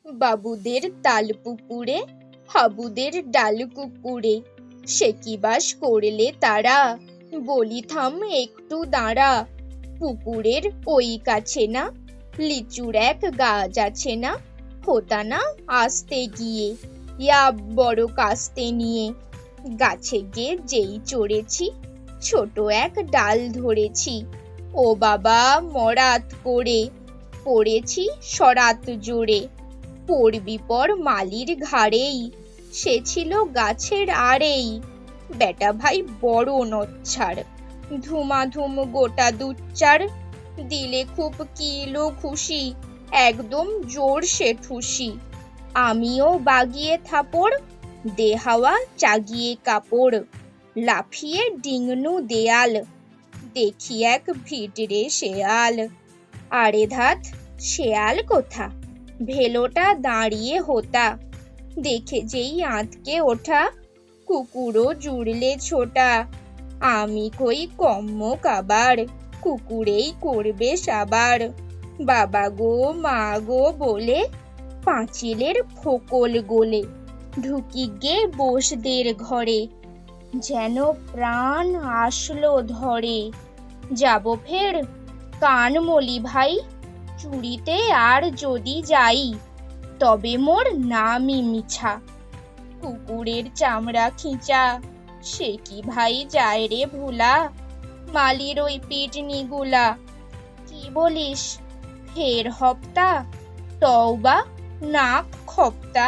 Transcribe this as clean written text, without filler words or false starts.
বাবুদের তাল পুকুরে, হাবুদের ডাল কুকুরে, সে কি বাস করলে তারা, বলি থাম একটু দাঁড়া। পুকুরের ওই কাছে না লিচুর এক গাছ আছে না, হোতা না আসতে গিয়ে ইয়া বড় কাস্তে নিয়ে। গাছে গিয়ে যেই চড়েছি, ছোট এক ডাল ধরেছি, ও বাবা মরাত করে, পড়েছি সরাত জোরে। পড়বি পর মালির ঘাড়েই, সে ছিল গাছের আড়েই। বেটা ভাই বড় নচ্ছার, ধুমাধুম গোটা দুচ্চার, দিলে খুব কিলো খুশি, একদম জোর সে ঠুসি। আমিও বাগিয়ে থাপড়, দে হাওয়া চাগিয়ে কাপড়, লাফিয়ে ডিঙনু দেয়াল, দেখি এক ভিটরে শেয়াল। আরে ধাত, শেয়াল কোথা, ভেলোটা দাঁড়িয়ে হোতা, দেখে যেই আঁতকে ওঠা, কুকুরও জুড়লে ছোটা। আমি কই কম্ম কাবার, কুকুরেই করবে সাবার। বাবা গো মা গো বলে, পাঁচিলের ফোকল গোলে, ঢুকি গে বোসদের ঘরে, যেন প্রাণ আসলো ধরে। যাব ফের, কান মলি ভাই, চুরিতে আর যদি যাই, তবে মোর নামই মিছা। কুকুরের চামড়া খিঁচা, সে কি ভাই যায় রে ভুলা, মালির ওই পিটনি গুলা। কি বলিস, ফের হপ্তা, তওবা নাক খপ্তা।